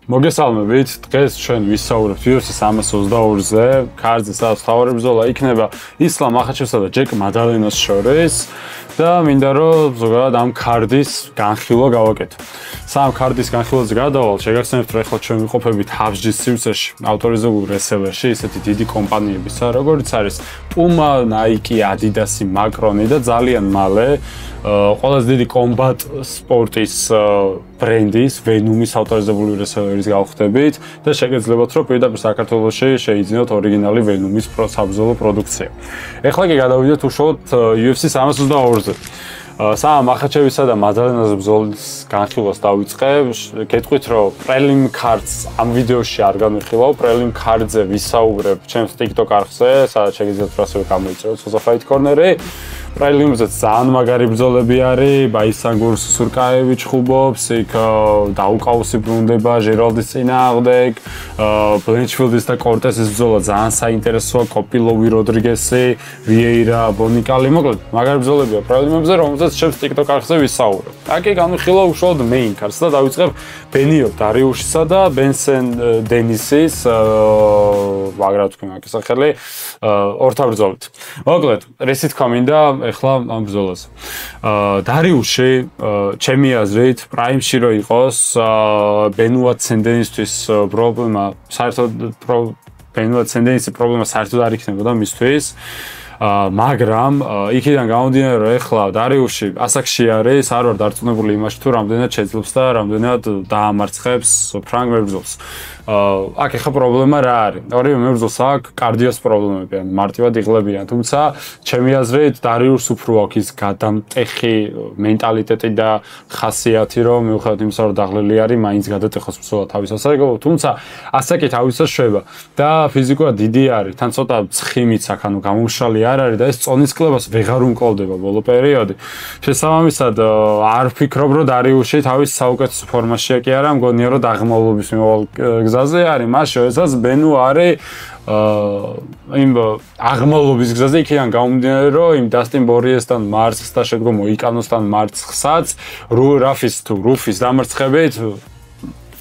მოგესალმებით, დღეს ჩვენ ვისაუბრებთ UFC 322-ზე, ქარდზე სადაც მთავარი ბრძოლა იქნება ისლამ მახაჩევსა და ჯეკ მადალენოს შორის და მინდა რომ ზოგადად ამ ქარდის განხილვა გავაკეთო. სამ ქარდის განხილვაზე გადავალ, შეგახსენებთ რომ ახლა ჩვენ ვიყოფებით HUBG-ის სივრცეში, ავტორიზებულ რესელერში, ისეთი დიდი კომპანიებისა, როგორც არის Puma, Nike, Adidas, Macron და ძალიან მალე ყველაზე დიდი კომბატ სპორტის ბრენდის Venom-ის ავტორიზებული რესელერის გავხდებით და შეგეძლებათ რომ პირდაპირ საქართველოში შეიძინოთ ორიგინალი Venom-ის საბრძოლო პროდუქცია. ეხლა კი გადავიდეთ უშუალოდ UFC 322-ზე. სამ მახაჩევისა და მადალენოს ბრძოლის განხილვას დავიწყებ. გეტყვით რომ prelim cards ამ ვიდეოში არ განვიხილავ, prelim card-ზე ვისაუბრებ ჩემს TikTok არხზე, სადაც შეგიძლიათ ასევე გამოიწეროთ Soza Fight Corner-ი. Prelim-ზე ძალიან მაგარი ბრძოლები არის, ბაისანგურს სურკაევი ჩხუბობს, იქ დაუკაუსი ბრუნდება ჟერალდის წინააღმდეგ, ბლენჩფილდის და კორტესის ბრძოლა ძალიან საინტერესოა, კოპილოვი როდრიგესი, ვიეირა, ბონიკალი, მოკლედ, მაგარი ბრძოლებია Prelim-ებზე, რომელზეც ჩემს TikTok არხზე ვისაუბრებ. აკი განვიხილავ უშუალოდ main cards და დავიწყებ ბენიო დარიუშისა და ბენსენ დენისის, მაგრამ თქვენ აქ სახელი ორთა ბრძოლით. მოკლედ, რისი თქვა მინდა ეხლა ამ ბრძოლაზე. დარიუში ჩემი აზრით პრაიმში რო იყოს ბენუა ცენდენისთვის პრობლემა საერთოდ ბენუა ცენდენისის პრობლემა საერთოდ არ იქნებოდა მისთვის. მაგრამ იქიდან გამომდინარე რომ ეხლა დარიუში ასაკში არის, არ ვარ დარწმუნებული იმაში თუ რამდენად შეძლებს და რამდენად დაამარცხებს ფრანგ მებრძოლს. აქ ეხლა პრობლემა რა არის? ორივე მებრძოლს აქვს კარდიოს პრობლემები, ან მარტივად იღლებიან, თუმცა ჩემი აზრით დარიუშს უფრო აქვს ის გადამტეხი მენტალიტეტი და ხასიათი, რომ მიუხედავად იმისა, რომ დაღლილი არის, მაინც გადატეხოს ბრძოლა თავის ასაკობრივ, თუმცა ასაკი თავისას შვება და ფიზიკურად დიდი არის, თან ცოტა ცხიმიც აქვს, ანუ გამომშრალი არ არის და ეს წონის კლებას ვეღარ უმკლავდება ბოლო პერიოდი. შესაბამისად არ ვფიქრობ, რომ დარიუში თავის საუკეთესო ფორმაშია კი არა, მგონია რომ დაღმავლობის მიმავალ გზაზე არის, მას შორისაც ბენუ არის იმ აღმავლობის გზაზე, იქიდან გამომდინარე, რომ იმ დასტინ ბორიესთან მარცხს და შედგო მოიკანოსთან მარცხსაც რუფის დამარცხებით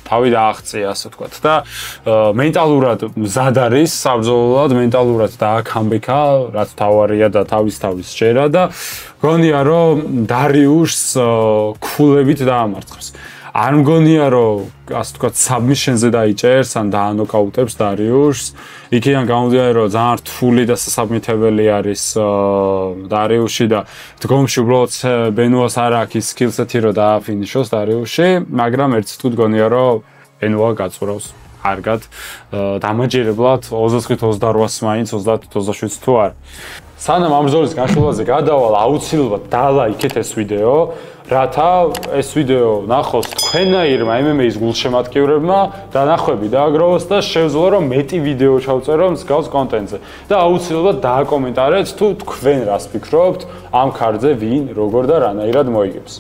თავი დააღწია, ასე ვთქვათ და მენტალურად მზად არის საბრძოლოდ, მენტალურად დააკამბექა, რაც თავარია და თავის შეერა და გონია რომ დარიუშს ქულებით დაამარცხებს. არ მგონია რომ ასე ვთქვათ submission-ზე დაიჭერს ან დაანოკაუტებს დარიუშს. იქიდან გამომდინარე რომ ძალიან რთული და სასაბმითებელი არის დარიუში და დგომში უბრალოდ ბენუას არ აქვს ის skill-set-ი რომ დააფინიშოს დარიუში, მაგრამ ერთ თუ გონია რომ ბენუა გაწურავს კარგად დამაჯერებლად 25-28-ს მაინც 30-27-ს თუ არ. სანამ ამ ბრძოლის განხილვაზე გადავალ, აუცილებლად დალაიქეთ ეს ვიდეო, რათა ეს ვიდეო ნახოს თქვენაირმა MMA-ის გულშემატკივრებმა და ნახვები დააგროვოს და შევძლო რომ მეტი ვიდეო ჩავწერო მსგავს კონტენტზე და აუცილებლად დააკომენტარეთ თუ თქვენ რას ფიქრობთ ამ ქარდზე ვინ როგორ და რანაირად მოიგებს.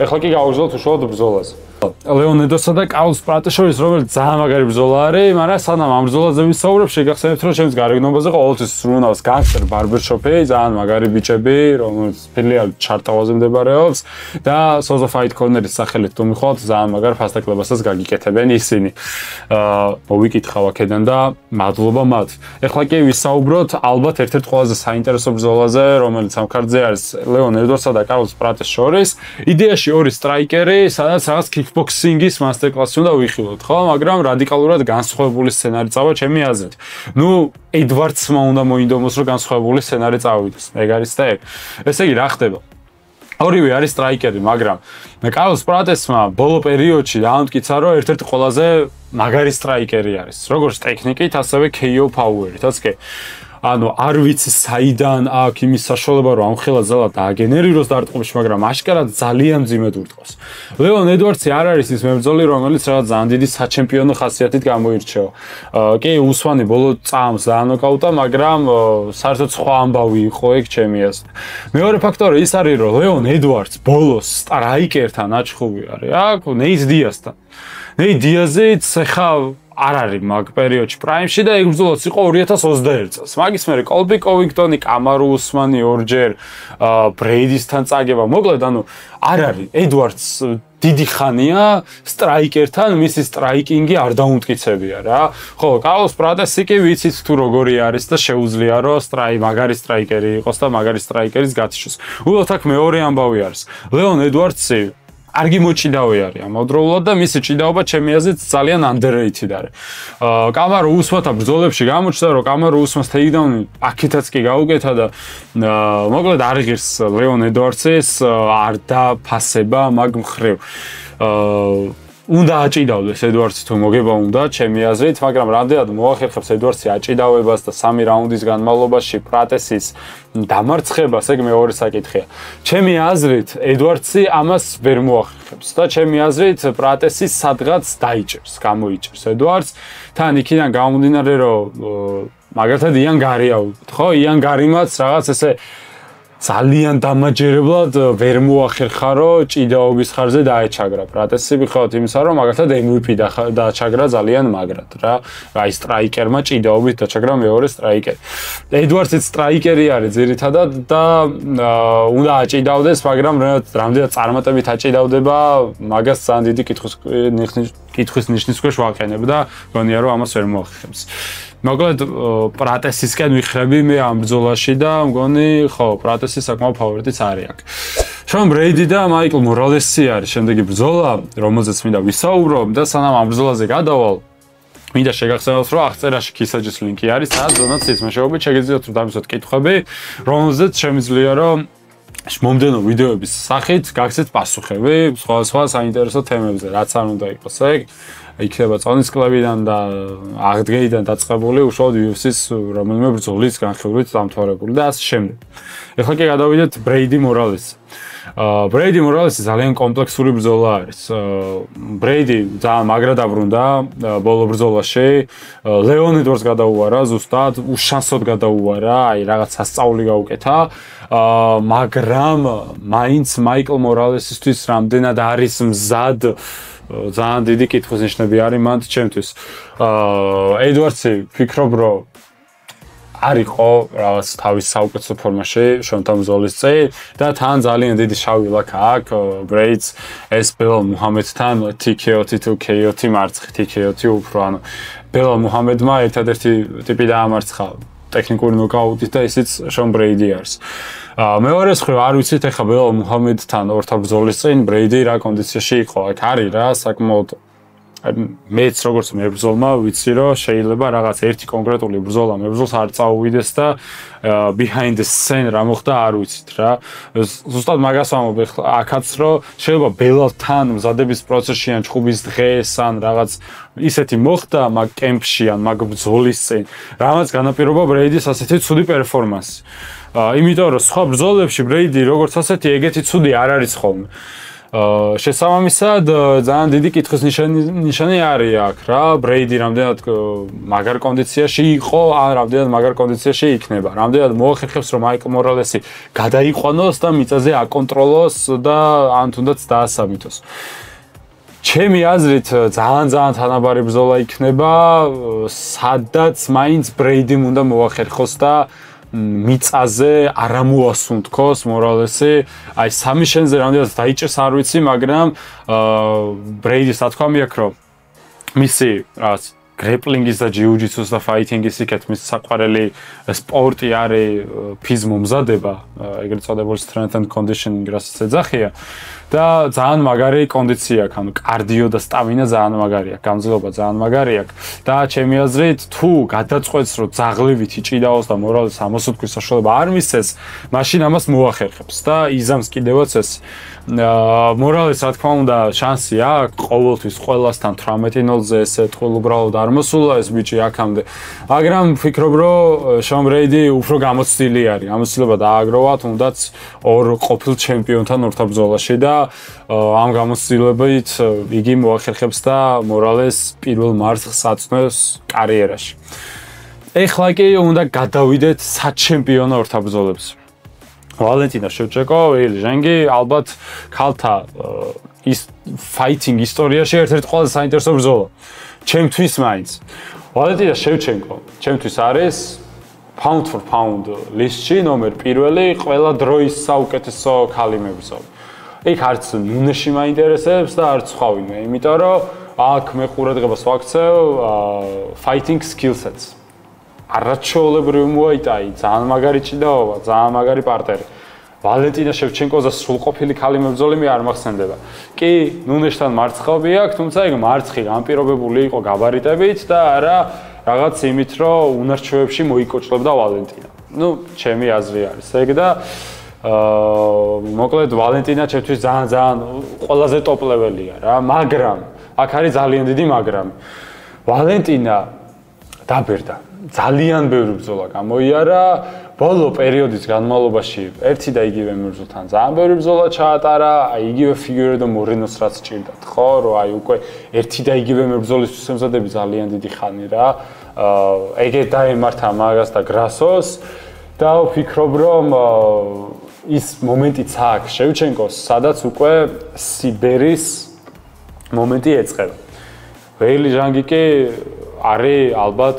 ეხლა კი გავაგრძელოთ უშუალოდ ბრძოლაზე. ლეონედოსა და კარლოს პრატეს შორის, რომელიც ძალიან მაგარი ბრძოლა არის, მაგრამ სანამ ამ ბრძოლაზე ვისაუბრებ, შეგახსენებთ, რომ ჩემს გარეგნობაზე ყოველთვის სრულნავს განგსტერ ბარბერშოპი, ძალიან მაგარი ბიჭები, რომელიც ფილიალი ჩარტავაზე მდებარეობს და Soza Fight Corner-ის სახელით თუ მიხვალთ, ძალიან მაგარ ფასტაკლებასაც გაგიკეთებენ ისინი. მოვიკითხავ აქედან და მადლობა მათ. ეხლა კი ვისაუბროთ ალბათ ერთ-ერთ ყველაზე საინტერესო ბრძოლაზე, რომელიც ამ ქარდზე არის ლეონედოსა და კარლოს პრატეს შორის. იდეაში ორი სტრაიკერი, სადაც რაღაც kickboxing-ის master-class-ი უნდა ვიხილოთ, ხო? მაგრამ რადიკალურად განსხვავებული სცენარი წავა ჩემი აზრით. ნუ ედვარდსმა უნდა მოინდომოს, რომ განსხვავებული სცენარი წავიდეს. ეგ არის და ეგ. ესე იგი, რა ხდება? ორივე არის სტრაიკერი, მაგრამ კარლოს პრატესმა ბოლო პერიოდში დაამტკიცა, რომ ერთ-ერთი ყველაზე მაგარი სტრაიკერი არის. როგორც ტექნიკით, ასევე KO power-ითაც კი. ანუ არ ვიცი საიდან აქვს იმის საშუალება რომ ამ ხელა ძალა დააგენერიროს დარტყმებში, მაგრამ აშკარად ძალიან მძიმედ ურტყავს. ლეონ ედვარდსი არ არის ის მებრძოლი, რომელიც რაღაც ძალიან დიდი საჩემპიონო ხასიათით გამოირჩევა. კი, უსვანი ბოლო წამს დაანოკაუტა, მაგრამ საერთოდ სხვა ამბავი იყო ეგ ჩემი აზრით. მეორე ფაქტორი ის არის, რომ ლეონ ედვარდს ბოლოს სტრაიკერთან აჩხუბი არის. აქ ნეის დიასთან. ნეი დიაზეც ხა არ არის მაგ პერიოდში პრაიმში და ეგ ბრძოლაც იყო 2021 წელს. მაგის მერე კოლბი კოვინგტონი, კამარუ უსმანი ორჯერ ბრეიდისთან წაგება. მოკლედ, არ არის ედვარდს დიდი ხანია სტრაიკერთან მისი სტრაიკინგი არ დაუმტკიცებია რა. ხო, კარლოს პრატესი კი ვიცით თუ როგორი არის და შეუძლია რომ მაგარი სტრაიკერი იყოს და მაგარი სტრაიკერის გათიშოს. უბრალოდ აქ მეორე ამბავი არის. ლეონ ედვარდსი არ გიმოჭიდავი არის ამავდროულად და მისი ჭიდაობა ჩემი აზრით ძალიან underrated არის. კამარო უსმათა ბრძოლებში გამოჩნდა რომ კამარო უსმას ტეიქდაუნი აქეთაც კი გაუკეთა და მოკლედ არ ღირს ლეონ ედვარდსის არ დაფასება მაგ მხრივ. უნდა აჭიდავდეს ედვარდსი თუ მოგება უნდა ჩემი აზრით, მაგრამ რამდენად მოახერხებს ედვარდსი აჭიდავებას და 3 რაუნდის განმავლობაში პრატესის დამარცხებას, ეგ მეორე საკითხია. ჩემი აზრით ედვარდსი ამას ვერ მოახერხებს და ჩემი აზრით პრატესი სადღაც დაიჭერს, გამოიჭერს ედვარდს. თან იქიდან გამომდინარე რომ მაგალითად იან გარია ვუყოთ, ხო? იან გარიმაც რაღაც ესე ძალიან დამაჯერებლად ვერ მოახერხა რომ ჭიდაობის ხარზე დაეჩაგრა პრატესი მიხოთ იმისა რომ მაგალითად MVP დაჩაგრა ძალიან მაგრად რა აი სტრაიკერმა ჭიდაობით დაჩაგრა მეორე სტრაიკერი ედვარდსიც სტრაიკერი არის ძირითადად და უნდა აჭიდავდეს მაგრამ რამდენად წარმატებით აჭიდავდება მაგას ძალიან დიდი კითხვის ნიშნის ქვეშ ვაყენებ და გონია რომ ამას ვერ მოახერხებს მოკლედ პრატესისკენ ვიხრები მე ამ ბრძოლაში და მგონი ხო პრატესი საკმაოდ ფავორიტიც არის აქ. შონ ბრეიდი და მაიკლ მორალესი არის შემდეგი ბრძოლა, რომელზეც მინდა ვისაუბრო და სანამ ამ ბრძოლაზე გადავალ, მინდა შეგახსენოთ, რომ აღწერაში KISS-ის ლინკი არის, სადაც დონაციის მეშვეობით შეგიძლიათ დავისვათ კითხვები, რომელზეც შემიძლია რომ მომდენო ვიდეოების სახით გაგცეთ პასუხები სხვადასხვა საინტერესო თემებზე, რაც არ უნდა იყოს ეგ. იქნება წონისკლებიდან და აღდგენიდან დაწყებული უშუალოდ UFC-ს რომელიმე ბრძოლის განხილვით დამთავრებული და ასე შემდეგ. ეხლა კი გადავიდეთ ბრეიდი მორალესს. ბრეიდი მორალესი ძალიან კომპლექსური ბრძოლა არის. ბრეიდი ძალიან მაგრად დაბრუნდა ბოლო ბრძოლაში. ლეონ ედვარდს გადაუარა ზუსტად, უშანსოდ გადაუარა, აი რაღაც სასწაული გაუკეთა. მაგრამ მაინც მაიკლ მორალესისთვის რამდენად არის მზად ძალიან დიდი კითხვის ნიშნები არის მანდ ჩემთვის. ედვარდსი ფიქრობ რომ არისო რაღაც თავის საუკეთესო ფორმაში შონთან ბრძოლის წინ და თან ძალიან დიდი შავი ლაქა აქვს ბრეიდს ეს ბელალ მუჰამედთან TKO-ი თუ KO-ი მარცხი TKO-ი უფრო ანუ ბელალ მუჰამედმა ერთადერთი ტიპი დაამარცხა ტექნიკური ნოკაუტით და ისიც შონ ბრეიდი არის. მეორე მხრივ არ ვიცით ეხლა ბელალ მუჰამედთან ორთა ბრძოლის წინ ბრეიდი რა კონდიციაში იყო. აქ არის რა საკმაოდ მეც როგორც მებრძოლმა ვიცი რომ შეიძლება რაღაც ერთი კონკრეტული ბრძოლა მებრძოლს არ წაუვიდეს და behind the scene რა მოხდა არ ვიცით რა. ზუსტად მაგას ვამბობ ეხლა აქაც რომ შეიძლება ბელალთან მზადების პროცესში ან ჭუბის დღეს ან რაღაც ისეთი მოხდა მაგ კემპში ან მაგ ბრძოლის წინ რამაც განაპირობა ბრეიდის ასეთი ცუდი პერფორმანსი. იმიტომ რომ სხვა ბრძოლებში ბრეიდი როგორც ასეთი ეგეთი ცუდი არ არის ხოლმე. შესაბამისად ძალიან დიდი კითხვის ნიშანი არის აქ რა ბრეიდი რამდენად მაგარ კონდიციაში იყო ან რამდენად მაგარ კონდიციაში იქნება რამდენად მოახერხებს რომ მაიკლ მორალესი გადაიყვანოს და მიწაზე აკონტროლოს და ან თუნდაც დაასაბითოს ჩემი აზრით ძალიან თანაბარი ბრძოლა იქნება სადაც მაინც ბრეიდიმ უნდა მოახერხოს და მიწაზე არ ამოასუნთქოს მორალესი აი სამი შენზე რამდენად დაიჭერს არ ვიცი მაგრამ ბრეიდის თქმა აქვს რომ მისი რაღაც გრეპლინგის და ჯიუ-ჯიტსუს და ფაითინგის იქეთ მის საყვარელი სპორტი არის ფიზ მომზადება ეგრეთ წოდებული strength and conditioning რასაც ეძახია და ძალიან მაგარი კონდიცია აქვს ანუ კარდიო და სტამინა ძალიან მაგარი აქვს გამძლეობა ძალიან მაგარი აქვს და ჩემი აზრით თუ გადაწყვეტს რომ ძაღლივით იჭიდაოს და მორალეს ამოსუნთქვის საშუალება არ მისცეს მაშინ ამას მოახერხებს და იზამს კიდევაც ეს მორალეს რა თქმა უნდა შანსი აქვს ყოველთვის ყველასთან 18-0-ზე ესე თქო უბრალოდ არ მოსულა ეს ბიჭი აქამდე მაგრამ ვფიქრობ რომ შონ ბრეიდი უფრო გამოცდილი არის ამოცდილება დააგროვა თუნდაც ორ ყოფილ ჩემპიონთან ორთა ბრძოლაში და ამ გამოცდილებით იგი მოახერხებს და მორალეს პირველ მარცხს აწნევს კარიერაში. ეხლა კი უნდა გადავიდეთ საჩემპიონო ორთა ბრძოლებს. ვალენტინა შევჩეკო, ვილი ჟენგი, ალბათ ქალთა ის ფაითინგ ისტორიაში ერთ-ერთი ყველაზე საინტერესო ბრძოლა. ჩემთვის მაინც ვალენტინა შევჩენკო ჩემთვის არის pound for pound ლისტში ნომერ პირველი ყველა დროის საუკეთესო ქალი მებრძოლი. იქ არც ნუნეში მაინტერესებს და არც სხვავინმე, იმიტომ რომ აქ მე ყურადღებას ვაქცევ fighting skill sets. არაჩვეულებრივი მუაიტაი, ძალიან მაგარი ჭიდაობა, ძალიან მაგარი პარტნერი. ვალენტინა შევჩენკოზე სრულყოფილი ქალი მებრძოლი მე არ მახსენდება. კი, ნუნეშთან მარცხავი აქვს, თუმცა ეგ მარცხი განპირობებული იყო გაბარიტებით და არა რაღაც იმით, რომ უნარჩვევებში მოიკოჭლებდა ვალენტინა. ნუ, ჩემი აზრი არის ეგ და მოკლედ ვალენტინა ჩემთვის ძალიან ყველაზე ტოპ ლეველია რა, მაგრამ აქ არის ძალიან დიდი მაგრამ. ვალენტინა დაბერდა. ძალიან ბევრი ბრძოლა გამოიარა, ბოლო პერიოდის განმავლობაში ერთი და იგივე მებრძოლთან ძალიან ბევრი ბრძოლა ჩაატარა, აი იგივე ფიგურედო მორენოს რაც ჭირდათ, ხო, რომ აი უკვე ერთი და იგივე მებრძოლისთვის ემზადები ძალიან დიდი ხანი რა. ეგ დაემართა მაგას და გრასოს და ვფიქრობ, რომ ის მომენტიც აქვს შევჩენკოს, სადაც უკვე სიბერის მომენტი ეწყება. ვეილი ჟანგი კი არის ალბათ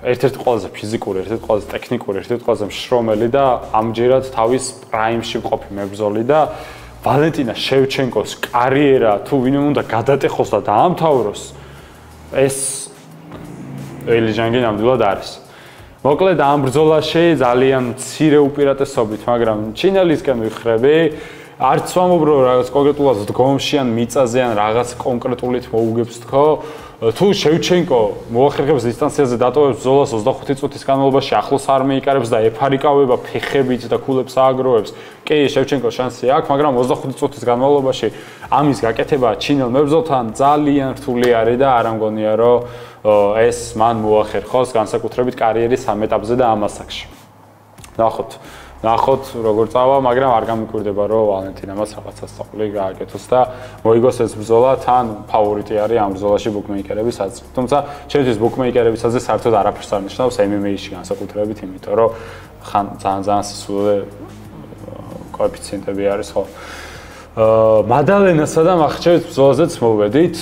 ერთ-ერთი ყველაზე ფიზიკური, ერთ-ერთი ყველაზე ტექნიკური, ერთ-ერთი ყველაზე მშრომელი და ამჯერად თავის პრაიმში მყოფი მებრძოლი და ვალენტინა შევჩენკოს კარიერა თუ ვინმე უნდა გადატეხოს და დაამთავროს, ეს ვეილი ჟანგი ნამდვილად არის. მოკლედ ამ ბრძოლაში ძალიან მცირე უპირატესობით, მაგრამ ჩინელისკენ ვიხრები, არც ვამობრო რაღაც კონკრეტულად დგომში ან მიწაზე ან რაღაც კონკრეტულით მოუგებს თქო, თუ შევჩენკო მოახერხებს დისტანციაზე დატოვებს ბრძოლას 25 წუთის განმავლობაში ახლოს არ მეიკარებს და ეფარიკავება ფეხებით და ქულებს ააგროვებს, კი შევჩენკოს შანსი აქვს, მაგრამ 25 წუთის განმავლობაში ამის გაკეთება ჩინელ მებრძოლთან ძალიან რთული არის და არ ამგონია რომ ეს მან მოახერხოს განსაკუთრებით კარიერის ამ ეტაპზე და ამ ასაკში. ნახოთ როგორ წავა, მაგრამ არ გამიკვირდება რომ ვალენტინამაც რაღაცა სწავლი გააკეთოს და მოიგოს ეს ბრძოლა, თან ფავორიტი არის ამ ბრძოლაში ბუკმეიკერების აზრით. თუმცა ჩემთვის ბუკმეიკერების აზრით საერთოდ არაფერს არ ნიშნავს MMA-ში განსაკუთრებით, იმიტომ რომ ხან ძალიან სისულელე კოეფიციენტები არის ხო. მადალენასა და მახჩევის ბრძოლაზეც მოვედით,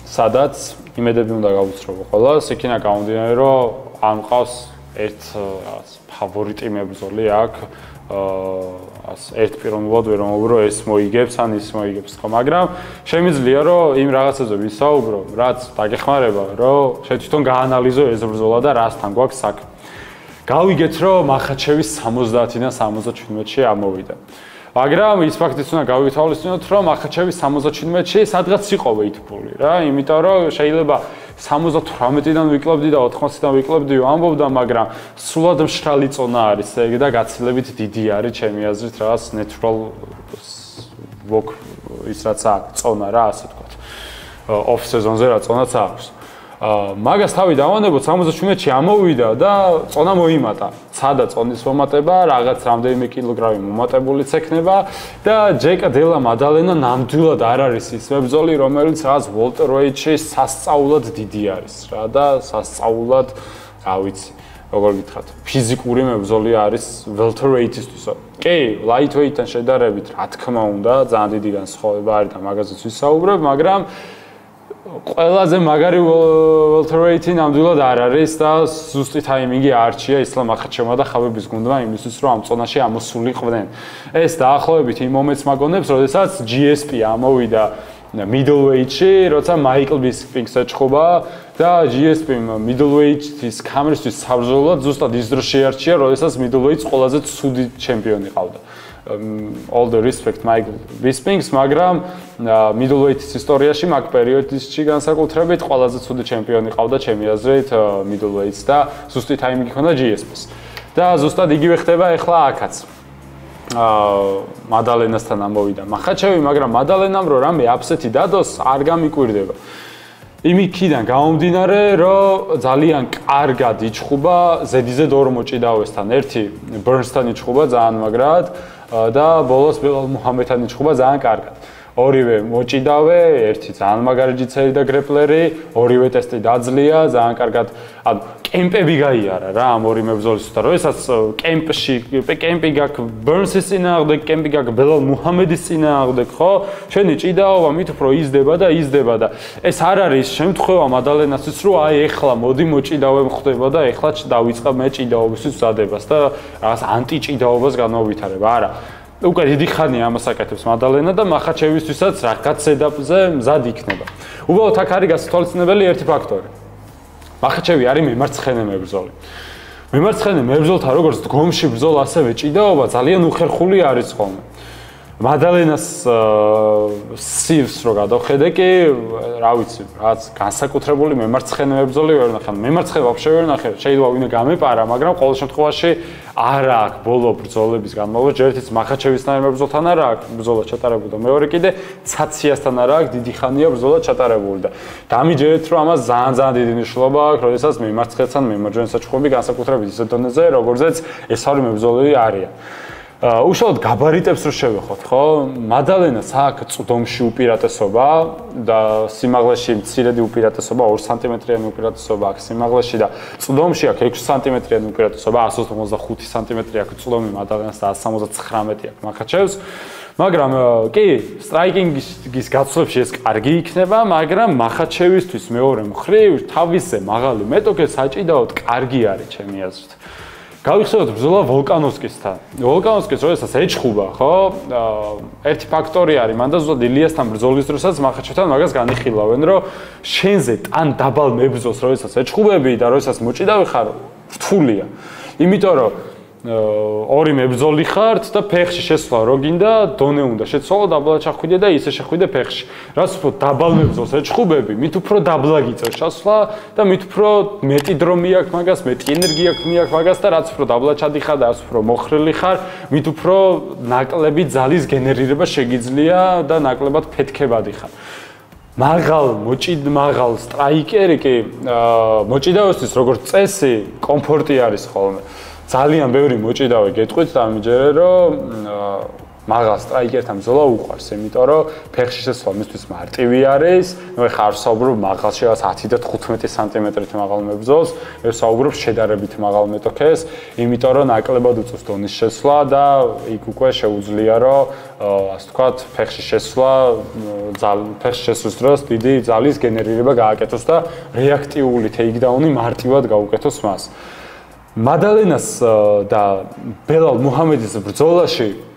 სადაც იმედები უნდა გავუცრობო ყველას, იქინა გამომდინარე რომ ამ ყავს ერთ რაღაც ფავორიტი მებრძოლი აქვს. ერთპიროვნულად ვერ მომბრო ეს მოიგებს ან ის მოიგებს ხო, მაგრამ შემიძლია რომ იმ რაღაცაზე ვისაუბრო, რაც დაგეხმარება, რომ თვითონ გაანალიზო ეს ბრძოლა და რასთან გვაქვს საქმე. გავიგეთ, რომ მახაჩევის 70-დან 77-ში ამოვიდა. მაგრამ ის ფაქტიც უნდა გავითავისუფლოთ, რომ მახაჩევის 77-ში სადღაც იყო ვეითფული რა, იმიტომ რომ შეიძლება 78-დან ვიკლებდი და 80-დან ვიკლებდი ამბობდა, მაგრამ სულად მშრალი წონა არის ეგ და გაცილებით დიდი არის ჩემი აზრით რაღაც natural walk ის რაც აქვს წონა რა, ასე ვთქვათ. off season-ზე რა წონაც აქვს. მაგას თავი დავანებოთ 77-ში ამოვიდა და წონა მოიმატა. ცადა წონის მომატება, რაღაც რამდენიმე კილოგრამი მომატებულიც ექნება და ჯეკ დელა მადალენა ნამდვილად არ არის ის მებრძოლი, რომელიც რაღაც welterweight-ში სასწაულად დიდი არის რა და სასწაულად, რა ვიცი, როგორ გითხრათ, ფიზიკური მებრძოლი არის welterweight-ისთვის. კი, lightweight-თან შედარებით, რა თქმა უნდა, ძალიან დიდი განსხვავება არის და მაგაზეც ვისაუბრებ, მაგრამ ყველაზე მაგარი welterweight-ი ნამდვილად არ არის და ზუსტი ტაიმინგი არჩია ისლამ მახაჩევმა და ხაბიბის გუნდმა იმისთვის, რომ ამ წონაში ამოსულიყვნენ. ეს დაახლოებით იმ მომენტს მაგონებს, როდესაც GSP ამოვიდა middleweight-ში, როცა მაიკლ ბისპინგს ეჭხობა და GSP-მ middleweight-ის კამერისთვის საბრძოლოდ ზუსტად ის დრო შეარჩია, როდესაც middleweight-ს ყველაზე ცუდი ჩემპიონი ყავდა. All the respect Michael Bispings, მაგრამ middleweight-ის ისტორიაში მაგ პერიოდში განსაკუთრებით ყველაზე ცუდი ჩემპიონი ყავდა ჩემი აზრით middleweight-ს და ზუსტი ტაიმინგი ჰქონდა GSP-ს. და ზუსტად იგივე ხდება ახლა აქაც. მადალენასთან ამოვიდა მახაჩევი, მაგრამ მადალენამ რო რამე აფსეთი დადოს არ გამიკვირდება. იმიქიდან გამომდინარე, რომ ძალიან კარგად იჩხუბა ზედიზედ ორ მოჭიდავესთან. ერთი Burns-თან იჩხუბა ძალიან მაგრად და ბოლოს ბელალ მუჰამედთან იჩხუბა ძალიან კარგად. ორივე მოჭიდავე, ერთი ძალიან მაგარი ჯიცერი და გრეპლერი, ორივე ტესტი დაძლია, ძალიან კარგად, ანუ კემპები გაიარა რა ამ ორი მებრძოლისთან. როდესაც კემპი გაქვს ბერნსის წინააღმდეგ, კემპი გაქვს ბელალ მუჰამედის წინააღმდეგ, ხო? შენი ჭიდაობა მით უფრო იზრდება და ეს არ არის შემთხვევა მადალენასთვის, რომ აი ეხლა მოდი მოჭიდავე ხდება და ეხლა დავიწყებ მე ჭიდაობისთვის მზადებას და რაღაც ანტიჭიდაობას განმოვითარებ. არა. უკვე დიდი ხანია ამას აკეთებს მადალენა და მახაჩევისთვისაც რაღაც ზედაპირზე მზად იქნება. უბრალოდ აქ არის გასათვალისწინებელი ერთი ფაქტორი. მახაჩევი არის მემარცხენე მებრძოლი. მემარცხენე მებრძოლთან როგორც დგომში ბრძოლა, ასევე ჭიდაობა ძალიან უხერხული არის ხოლმე. მადალენას სივს რო გადავხედე კი, რა ვიცი, რაც განსაკუთრებული მემარცხენე მებრძოლი ვერ ნახე. მემარცხენე ვაფშე ვერ ნახე. შეიძლება ვინმე გამეპარა, მაგრამ ყოველ შემთხვევაში არ აქვს ბოლო ბრძოლების განმავლობაში ერთიც მახაჩევისთან მებრძოლთან არ აქვს ბრძოლა ჩატარებული და მეორე კიდე ცაციასთან არ აქვს დიდი ხანია ბრძოლა ჩატარებული და დამიჯერეთ რომ ამას ძალიან დიდი მნიშვნელობა აქვს, როდესაც მემარცხენეთან მემარჯვენე საჩუქრები განსაკუთრებით ისეთ დონეზე, როგორზეც ეს ორი მებრძოლები არიან. უშუალოდ გაბარიტებს რო შევეხოთ, ხო? მადალენას აქვს წვდომში უპირატესობა და სიმაღლეში მცირედი უპირატესობა 2 სანტიმეტრიანი უპირატესობა აქვს სიმაღლეში და წვდომში აქვს 6 სანტიმეტრიანი უპირატესობა, 185 სანტიმეტრი აქვს წვდომი მადალენას და 179 აქვს მახაჩევს. მაგრამ კი, სტრაიკინგის გაცვლებში ეს კარგი იქნება, მაგრამ მახაჩევისთვის მეორე მხრივ თავისზე მაღალი მეტოქე საჭიდაოდ კარგი არის ჩემი აზრით. გავიხსენოთ ბრძოლა ვოლკანოვსკისთან. ვოლკანოვსკის როდესაც ეჭხუბა, ხო? ერთი ფაქტორი არის, მან და ზუსტად ილიასთან ბრძოლის დროსაც მახაჩევთან მაგას განიხილავენ, რომ შენზე თან დაბალ მებრძოლს როდესაც ეჭხუბები და როდესაც მოჭიდავი ხარ, რთულია. იმიტომ რომ ორი მებრძოლი ხართ და ფეხში შესვლა რო გინდა, დონე უნდა შეცვალო, დაბლა ჩახვიდე და ისე შეხვიდე ფეხში. რაც უფრო დაბალ მებრძოლს ეჭხუბები, მით უფრო დაბლა გიწევს ჩასვლა და მით უფრო მეტი დრო მიაქვს მაგას, მეტი ენერგია მიაქვს მაგას და რაც უფრო დაბლა ჩადიხარ და რაც უფრო მოხრილი ხარ, მით უფრო ნაკლები ძალის გენერირება შეგიძლია და ნაკლებად ფეთქებადი ხარ. მაღალ სტრაიკერი კი მოჭიდავისთვის როგორც წესი კომფორტი არის ხოლმე. ძალიან ბევრი მოჭიდავე გეტყვით და ამიჯერე რომ მაღალ სტრაიკერთან ბრძოლა უყვარს, იმიტომ რომ ფეხში შესვლა მისთვის მარტივი არის. მე ხარ საუბრობ მაღალში 10 და 15 სანტიმეტრით მაღალ მებრძოლს, მე საუბრობ შედარებით მაღალ მეტოქეს, იმიტომ რომ ნაკლებად უწევს დონის შესვლა და იქ უკვე შეუძლია რომ ასე ვთქვათ, ფეხში შესვლის დროს დიდი ძალის გენერირება გააკეთოს და რეაქტიული ტეიქდაუნი მარტივად გაუკეთოს მას. მადალენას და ბელალ მუჰამედის ბრძოლაში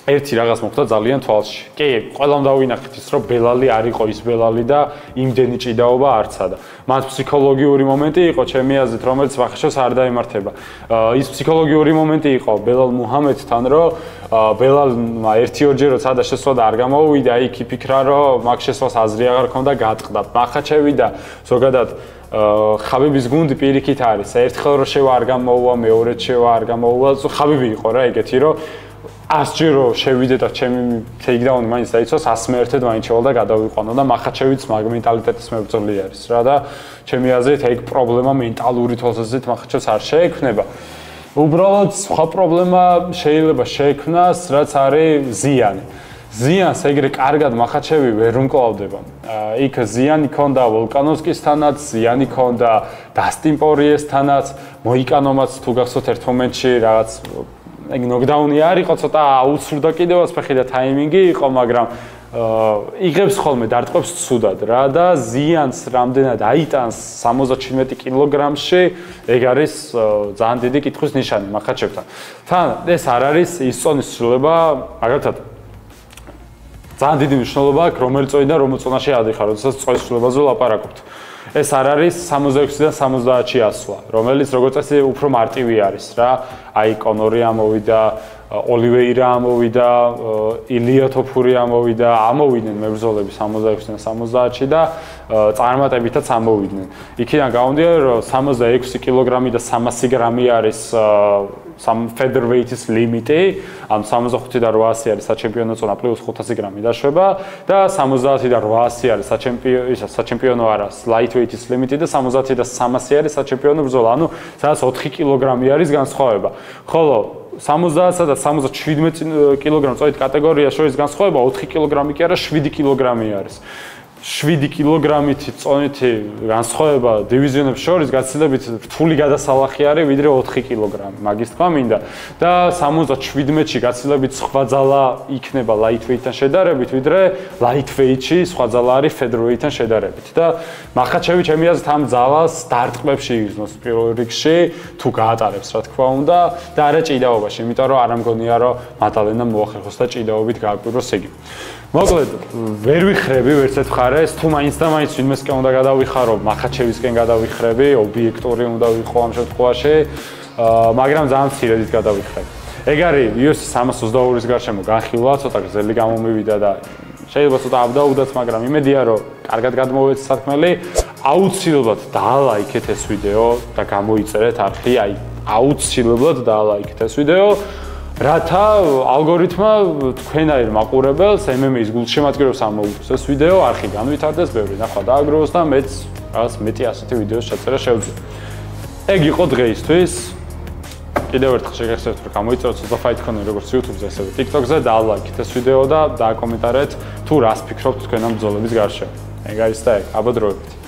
ერთი რაღაც მოხდა ძალიან თვალში. კი, ყველამ დავინახეთ ის, რომ ბელალი არ იყო ის ბელალი და იმდენი ჭიდაობა არცა და მათ ფსიქოლოგიური მომენტი იყო, ჩემი აზრით, რომელიც მახაჩევს არ დაემართება. ის ფსიქოლოგიური მომენტი იყო ბელალ მუჰამედთან, რომ ბელალმა ერთი-ორჯერ როცა და შესვლა და არ გამოვიდა, იქ იფიქრა, რომ მაგ შესვლას აზრი აღარ ქონდა გატყდა. მახაჩევი და ზოგადად ხაბიბის გუნდი პირიქით არის. ერთხელ რო შევა არ გამოუვა, მეორედ შევა არ გამოუვა. ხაბიბი იყო რა ეგეთი, რომ 100-ჯერ რო შევიდე და ჩემი ტეიქდაუნი მაინც დაიცვას, 101-ად მაინც შევალ და გადავიყვანო და მახაჩევიც მაგ მენტალიტეტის მებრძოლი არის რა და ჩემი აზრით ეგ პრობლემა მენტალური თვალსაზრისით მახაჩევს არ შეექმნება. უბრალოდ სხვა პრობლემა შეიძლება შეექმნას, რაც არის ზიანი. ზიანს ეგრე კარგად მახაჩევი ვერ უმკლავდება. იქ ზიანი ქონდა ვოლკანოვსკისთანაც, ზიანი ქონდა დასტინ პორიესთანაც, მოიკანომაც თუ გახსოვთ ერთ მომენტში რაღაც ეგ ნოკდაუნი არ იყო, ცოტა აუცრდა კიდევაც ფეხი და ტაიმინგი იყო, მაგრამ იღებს ხოლმე დარტყმებს ცუდად რა და ზიანს რამდენად აიტანს 77 კილოგრამში, ეგ არის ძალიან დიდი კითხვის ნიშანი მახაჩევთან. თან ეს არ არის ის წონის ცვლილება, მაგალითად ძალიან დიდი მნიშვნელობა აქვს, რომელი წონიდან რომელ წონაში ადიხარ, როდესაც წონის ცვლილებაზე ვლაპარაკობთ. ეს არ არის 66-დან 70-ში ასვლა, რომელიც როგორც წესი უფრო მარტივი არის რა. აი კონორი ამოვიდა, ოლივეირა ამოვიდა, ილია თოფური ამოვიდა, ამოვიდნენ მებრძოლები 66-დან 70-ში და წარმატებითაც ამოვიდნენ. იქიდან გამომდინარე, რომ 66 კილოგრამი და 300 გრამი არის featherweight-ის ლიმიტი, ანუ 65 და 800 არის საჩემპიონო წონა პლუს 500 გრამი დაშვება და 70 და 800 არის საჩემპიონო არა, lightweight-ის ლიმიტი და 70 და 300 არის საჩემპიონო ბრძოლა. ანუ სადაც 4 კილოგრამი არის განსხვავება. ხოლო 60-სა და 77 კილოგრამ წოდით კატეგორიას შორის განსხვავება 4 კილოგრამი კი არა 7 კილოგრამი არის. 7 კილოგრამით წონითი განსხვავება დივიზიონებს შორის გაცილებით რთული გადასალახი არის ვიდრე 4 კილოგრამი. მაგის თქვა მინდა და 77-ში გაცილებით სხვა ძალა იქნება lightweight-თან შედარებით ვიდრე lightweight-ში სხვა ძალა არის featherweight-თან შედარებით. და მახაჩევი ჩემი აზრით ამ ძალას დარტყმებში იგრძნოს პირველ რიგში თუ გაატარებს რა თქმა უნდა და არა ჭიდაობაში, იმიტომ რომ არ ამგონია რომ მადალენამ მოახერხოს და ჭიდაობით გააკვირვოს იგი. მოკლედ, ვერ ვიხრები ვერცერთ მხარეს, თუ მაინც და მაინც ვინმესკენ უნდა გადავიხარო, მახაჩევისკენ გადავიხრები, ობიექტური უნდა ვიყო ამ შემთხვევაში, მაგრამ ძალიან მცირედით გადავიხრები. ეგ არის UFC 322-ის გარშემო განხილვა, ცოტა გრძელი გამომივიდა და შეიძლება ცოტა აბდაუდაც, მაგრამ იმედია რომ კარგად გადმოვეცეთ სათქმელი. აუცილებლად დაალაიქეთ ეს ვიდეო და გამოიწერეთ არხი, აი აუცილებლად დაალაიქეთ ეს ვიდეო. რათა ალგორითმა თქვენაირ მაყურებელს MMA-ის გულშემატკივრებს ამოუწევს ეს ვიდეო, არხი განვითარდეს, ბევრი ნახვა დააგროვოს და მეც რაღაც მეტი ასეთი ვიდეოს ჩაწერა შევძლიო. ეგ იყო დღეისთვის. კიდევ ერთხელ შეგახსენებთ, რომ გამოიწეროთ Fight Corner როგორც YouTube-ზე, ასევე TikTok-ზე, დაალაიქეთ ეს ვიდეო და დააკომენტარეთ თუ რას ფიქრობთ თქვენ ამ ბრძოლების გარშემო. ეგ არის და ეგ, აბა დროებით.